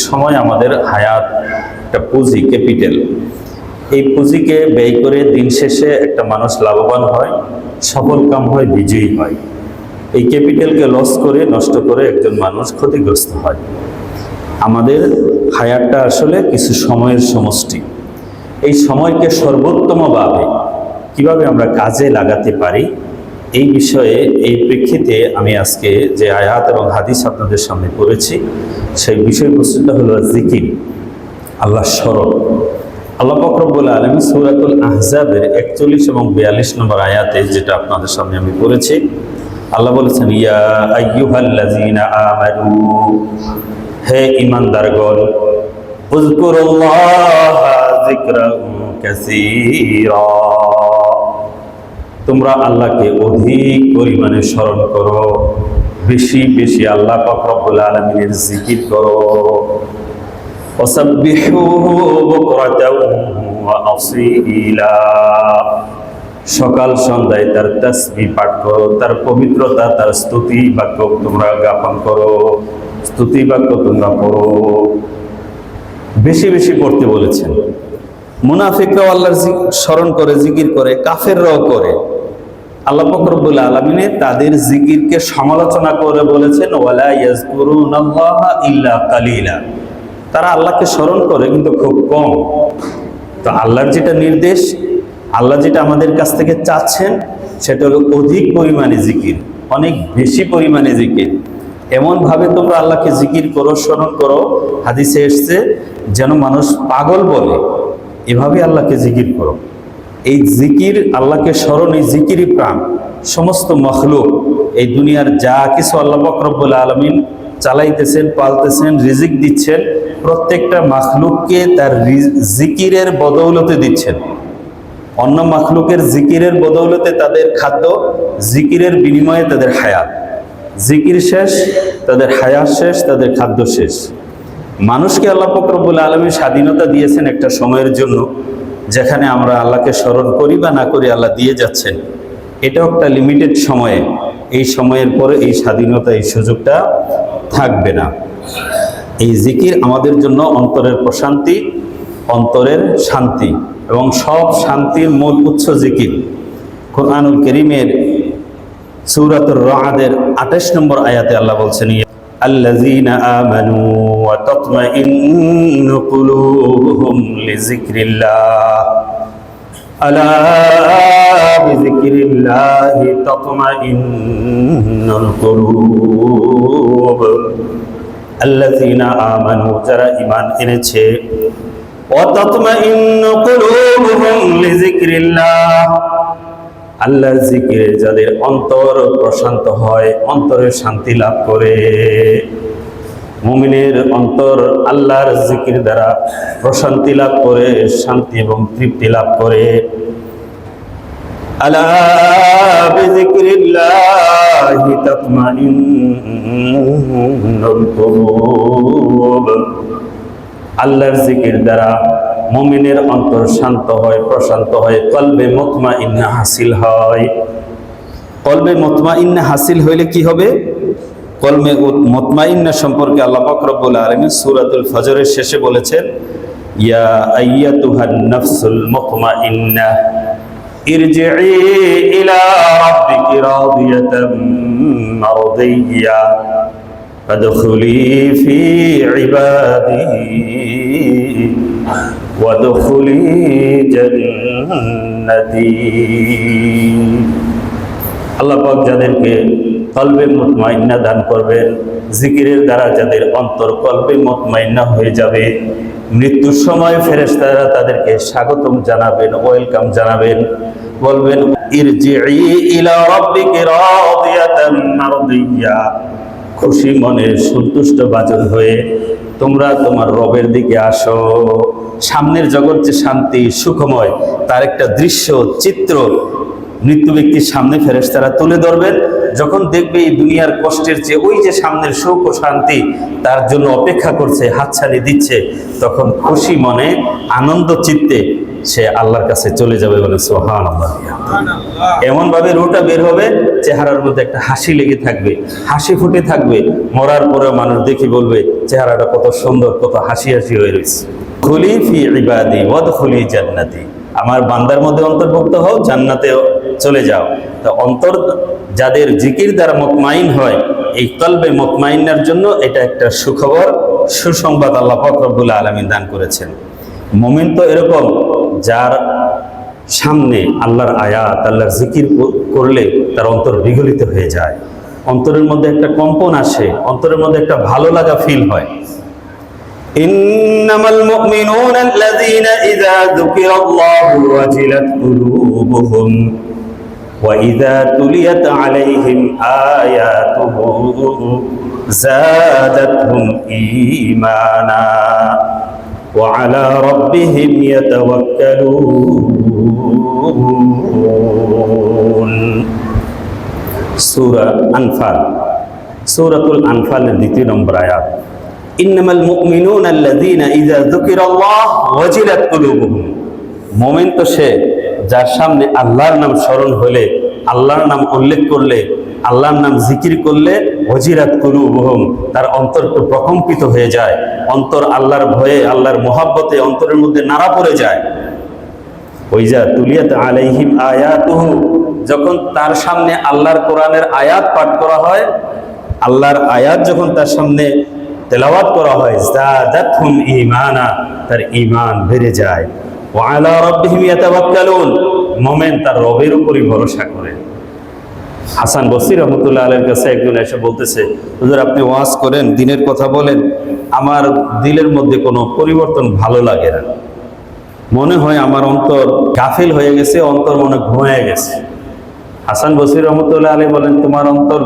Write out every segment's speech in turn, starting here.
সময় আমাদের হায়াত একটা পুঁজি, ক্যাপিটাল। এই পুঁজিকে ব্যয় করে দিন শেষে একটা মানুষ লাভবান হয়, সফল কাম হয়, বিজয়ী হয়। এই ক্যাপিটালকে লস করে, নষ্ট করে একজন মানুষ ক্ষতিগ্রস্ত হয়। আমাদের হায়াতটা আসলে কিছু সময়ের সমষ্টি। এই সময়কে সর্বোত্তমভাবে কিভাবে আমরা কাজে লাগাতে পারি, এই বিষয়ে, এই প্রেক্ষিতে আমি আজকে যে আয়াত এবং হাদিস আপনাদের সামনে পড়েছি, সেই বিষয়বস্তুটা হলো জিকির, আল্লাহ স্মরণ। আল্লাহ পাক রব্বুল আলামিন সূরাতুল আহজাবের 41 এবং 42 নম্বর আয়াতে, যেটা আপনাদের সামনে আমি পড়েছি, আল্লাহ বলেছেন, ইয়া আইয়ুহাল্লাযীনা আমানু, হে ঈমানদারগণ, উযকুরুল্লাহা যিকরান কাসীরা, তোমরা আল্লাহকে অধিক পরিমাণে স্মরণ করো, বেশি বেশি আল্লাহ পাক রব্বুল আলামিনের জিকির করো। ওয়াসাব্বিহুহু বুকরাতাও ওয়া আসীলা, সকাল সন্ধ্যায় তার তাসবিহ পাঠ করো, তার পবিত্রতা, তার স্তুতি বাক্য তোমরা জ্ঞাপন করো, স্তুতি বাক্য তোমরা পড়ো। বেশি বেশি পড়তে বলেছেন। মুনাফিকরাও আল্লাহর স্মরণ করে, জিকির করে, কাফেররাও করে। আল্লাহ পাক রব্বুল আলামিন তাদের জিকিরকে সমালোচনা করে বলেছেন, ওয়ালা ইয়াযকুরুনাল্লাহা ইল্লা কালিলা, তারা আল্লাহকে স্মরণ করে কিন্তু খুব কম। তো আল্লাহর যেটা নির্দেশ, আল্লাহ যেটা আমাদের কাছ থেকে চাচ্ছেন, সেটা হলো অধিক পরিমাণে জিকির, অনেক বেশি পরিমাণে জিকির। এমনভাবে তোমরা আল্লাহকে জিকির করো, স্মরণ করো, হাদিসে এসছে যেন মানুষ পাগল বলে, এভাবে আল্লাহকে জিকির করো। এই জিকির, আল্লাহকে স্মরণ, এই জিকিরই প্রাণ। সমস্ত মখলুক, এই দুনিয়ার যা কিছু আল্লাহ পাক রব্বুল আলামিন চালাইতেছেন, পালতেছেন, রিজিক দিচ্ছেন, প্রত্যেকটা মখলুককে তার জিকিরের বদৌলতে দিচ্ছেন। অন্য মখলুকের জিকিরের বদৌলতে তাদের খাদ্য, জিকিরের বিনিময়ে তাদের হায়াত। জিকির শেষ, তাদের হায়াত শেষ, তাদের খাদ্য শেষ। মানুষকে আল্লাহ পাক রব্বুল আলামিন স্বাধীনতা দিয়েছেন একটা সময়ের জন্য, যেখানে আমরা আল্লাহকে স্মরণ করি বা না করি, আল্লাহ দিয়ে যাচ্ছেন। এটাও একটা লিমিটেড সময়ে, এই সময়ের পরে এই স্বাধীনতা, এই সুযোগটা থাকবে না। এই জিকির আমাদের জন্য অন্তরের প্রশান্তি, অন্তরের শান্তি, এবং সব শান্তির মূল উৎস জিকির। কুরআনুল কারীমের সূরাতুর রা'দের 28 নম্বর আয়াতে আল্লাহ বলছেন, আল্লাযীনা আমানু ওয়া তাতমাইন্নু কুলুবুহুম লিযিকরিল্লাহ, আলা বিযিকরিল্লাহি তাতমাইন্নুল কুলুব। আল্লাযীনা আমানু, যারা ঈমান এনেছে, ওয়া তাতমাইন্নু কুলুবুহুম লিযিকরিল্লাহ, আল্লাহর জিকিরে যাদের অন্তর প্রশান্ত হয়, অন্তরে শান্তি লাভ করে। মুমিনের অন্তর আল্লাহর জিকির দ্বারা প্রশান্তি লাভ করে, শান্তি এবং তৃপ্তি লাভ করে। আলা বিযিকরিল্লাহি তাতমাইন্নুল কুলুব, আল্লাহর জিকির দ্বারা মুমিনের অন্তর শান্ত হয়, প্রশান্ত হয়, কলবে মুতমাইন্না হাসিল হয়। কলবে মুতমাইন্না হাসিল হইলে কি হবে? কলবে মুতমাইন্না সম্পর্কে আল্লাহ পাক রব্বুল আলামিন সূরাতুল ফজরের শেষে বলেছেন, ইয়া আইয়াতুহান নাফসুল মুতমাইন্না ইরজিই ইলা রাব্বিকি রাদিয়াতাম মারদিয়্যা ফাদখুলি ফি ইবাদি ওয়াদখুলি জান্নাতি। আল্লাহ পাক যাদেরকে কলবে মুতমাইন্না দান করবেন, জিকিরের দ্বারা যাদের অন্তর কলবে মুতমাইন্না হয়ে যাবে, মৃত্যুর সময় ফেরেশতারা তাদেরকে স্বাগতম জানাবেন, ওয়েলকাম জানাবেন, বলবেন, ইরজিই ইলা রাব্বিকি রাদিয়াতাম মারদিয়্যা, খুশি মনে, সন্তুষ্ট বাচন হয়ে তোমরা তোমার রবের দিকে আসো। সামনের জগৎ যে শান্তি, সুখময়, তার একটা দৃশ্য, চিত্র মৃত্যু ব্যক্তির সামনে ফেরেশতারা তুলে ধরবেন। যখন দেখবে এই দুনিয়ার কষ্টের চেয়ে ওই যে সামনের সুখ ও শান্তি তার জন্য অপেক্ষা করছে, হাতছানি দিচ্ছে, তখন খুশি মনে, আনন্দ চিত্তে সে আল্লাহর কাছে চলে যাবে বলে সুবহানাল্লাহ। এমন ভাবে রুহটা বের হবে, চেহারার মধ্যে একটা হাসি লেগে থাকবে, হাসি ফুটে থাকবে। মরার পরে মানুষ দেখে বলবে চেহারাটা কত সুন্দর, কত হাসি হাসি হয়ে রয়েছে। খুলি ফি ইবাদি ওয়াদখুলি জান্নাতি, আমার বান্দার মধ্যে অন্তর্ভুক্ত হও, জান্নাতে চলে যাও। তো অন্তর যাদের জিকির দ্বারা মুতমাইন হয়, এই কলবে মুতমাইনের জন্য এটা একটা সুখবর, সুসংবাদ আল্লাহ পাক রব্বুল আলামিন দান করেছেন। মুমিন তো এরকম, যার সামনে আল্লাহর আয়াত, আল্লাহর জিকির করলে তার অন্তর বিগলিত হয়ে যায়, অন্তরের মধ্যে একটা কম্পন আসে, অন্তরের মধ্যে একটা ভালো লাগা ফিল হয়। ইন্নামাল মুমিনুনা আল্লাযীনা ইযা যুকিরাল্লাহু ওয়াজিলাত কুলুবুহুম ওয়া ইযা তুলিয়াত আলাইহিম আয়াতুহু যাদাতহুম ঈমানা ওয়া আলা রাব্বিহিম ইয়াতাওয়াক্কালুন। সূরা আনফাল, সূরাতুল আনফালের 2 নম্বর আয়াত। ইন্নামাল মুমিনুনা আল্লাযীনা ইযা যুকিরাল্লাহু ওয়াজিলাত কুলুবুহুম। মুমিন তো সে যার সামনে আল্লাহর নাম স্মরণ হলে, আল্লাহর নাম উল্লেখ করলে, আল্লাহর নাম জিকির করলে ওয়াজিলাত কুলুবুহুম, তার অন্তর তো প্রকম্পিত হয়ে যায়, অন্তর আল্লাহর ভয়ে, আল্লাহর মহব্বতে অন্তরের মধ্যে নাড়া পড়ে যায়। ওয়াইজা তুলিয়াত আলাইহিম আয়াতুহু, যখন তার সামনে আল্লাহর কোরআনের আয়াত পাঠ করা হয়, আল্লাহর আয়াত যখন তার সামনে তেলাওয়াত করা হয়, যাদাতহুম ঈমানা, তার ঈমান বেড়ে যায়। ওয়া আলা রাব্বিহিম ইয়াতাওয়াক্কালুন, মুমিন তার রবের উপরই ভরসা করে। হাসান বসরি রাহমাতুল্লাহ আলাইহির কাছে একজন এসে বলতেছে, হুজুর আপনি ওয়াজ করেন, দ্বীনের কথা বলেন, আমার দিলের মধ্যে কোনো পরিবর্তন ভালো লাগে না, মনে হয় আমার অন্তর গাফিল হয়ে গেছে, অন্তর মনে ঘুমায় গেছে। হাসান বসরি রহমতুল্লাহ আলাইহি বলেন, তোমার অন্তর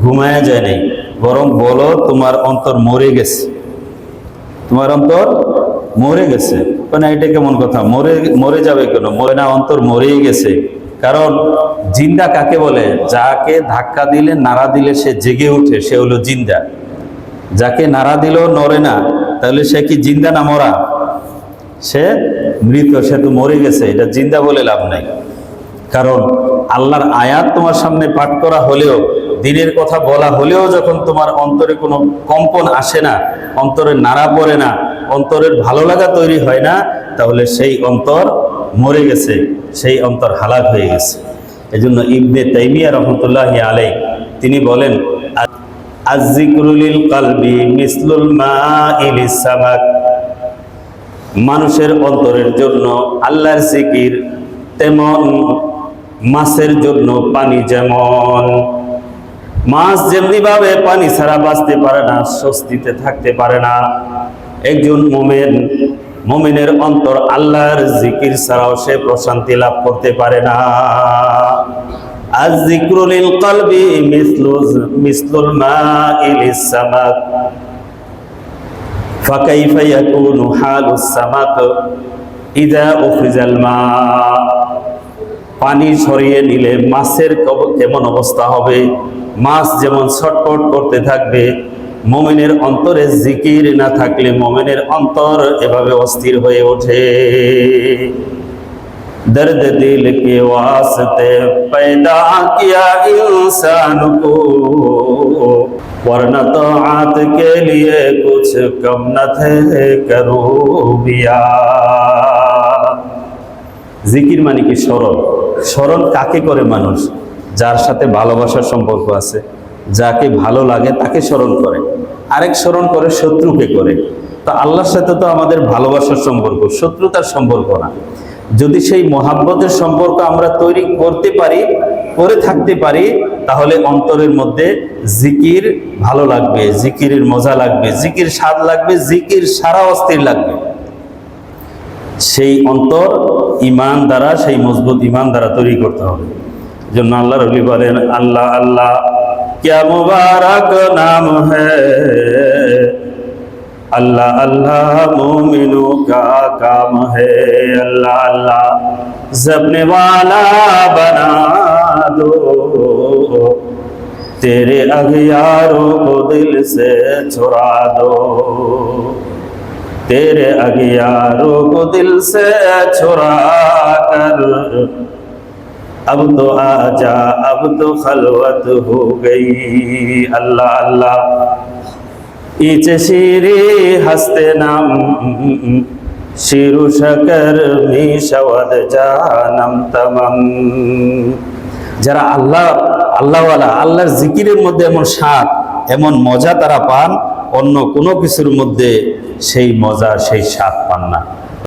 ঘুমায় যায় নাই, বরং বলো তোমার অন্তর মরে গেছে, তোমার অন্তর মরে গেছে। মানে এটা কেমন কথা, মরে যাবে কেন? মরে না, অন্তর মরেই গেছে। কারণ জিন্দা কাকে বলে? যাকে ধাক্কা দিলে, নাড়া দিলে সে জেগে ওঠে, সে হলো জিন্দা। যাকে নাড়া দিলেও নড়ে না, তাহলে সে কি জিন্দা না মরা? সে মৃত, সে তো মরে গেছে, এটা জিন্দা বলে লাভ নাই। কারণ আল্লাহর আয়াত তোমার সামনে পাঠ করা হলেও, দ্বীনের কথা বলা হলেও যখন তোমার অন্তরে কোনো কম্পন আসে না, অন্তরে নাড়া পড়ে না, অন্তরের ভালো লাগা তৈরি হয় না, তাহলে সেই অন্তর মরে গেছে, সেই অন্তর হালাক হয়ে গেছে। এজন্য ইবনে তাইমিয়া রাহমাতুল্লাহি আলাইহি তিনি বলেন, আয-যিকরু লিল কলবি মিসলুল মা'i লিস-সামাক, মানুষের অন্তরের জন্য আল্লাহর জিকির তেমন মাছের জন্য পানি যেমন। মাছ যেমনি ভাবে পানি ছাড়া বাঁচতে পারে না, স্বস্তিতে থাকতে পারে না, একজন মুমিনের অন্তর আল্লাহর জিকির ছাড়াও সে প্রশান্তি লাভ করতে পারে না। আয-যিকরু লিল কলবি মিসলুল মা'i লিস-সামাক ফাকাইফা ইয়াকুনু হালুস সামাক ইযা উখরিজাল মা। পানি সরিয়ে নিলে মাছের কেমন অবস্থা হবে? মাছ যেমন ছটফট করতে থাকবে, মুমিনের অন্তরে জিকির না থাকলে মুমিনের অন্তর এভাবে অস্থির হয়ে ওঠে। दर्द दिल के वास्ते पैदा किया इंसान को, वरना तौआत के लिए कुछ कम न थे करूबिया। জিকির মানে কি? স্মরণ। স্মরণ কাকে করে মানুষ? যার সাথে ভালোবাসার সম্পর্ক আছে, যাকে ভালো লাগে তাকে স্মরণ করে। আরেক স্মরণ করে শত্রুকে করে। তো আল্লাহর সাথে তো আমাদের ভালোবাসার সম্পর্ক, শত্রুতার সম্পর্ক না। যদি সেই মহাব্বতের সম্পর্ক আমরা তৈরি করতে পারি, করে থাকতে পারি, তাহলে অন্তরের মধ্যে জিকির ভালো লাগবে, জিকিরের মজা লাগবে, জিকির স্বাদ লাগবে, জিকির সারা অস্থির লাগবে। সেই অন্তর ঈমান দ্বারা, সেই মজবুত ঈমান দ্বারা তৈরি করতে হবে। জন্য আল্লাহর ওলি বলেন, আল্লাহ আল্লাহ क्या मुबारक नाम है, अल्लाह अल्लाह मोमिनों का काम है, अल्लाह अल्लाह जपने वाला बना दो, तेरे अगयारों को दिल से छुड़ा दो। तेरे अगियारों को दिल से छुड़ा कर अब तो आजा अब तो खलवत हो गई अल्लाह अल्लाह इचे शीरी हस्ते नाम শিরু শাকর মিশাওয়াদ জানাম তামাম। যারা আল্লাহওয়ালা, আল্লাহর জিকিরের মধ্যে এমন স্বাদ এমন মজা তারা পান, অন্য কোনো কিছুর মধ্যে সেই মজা সেই স্বাদ পান না।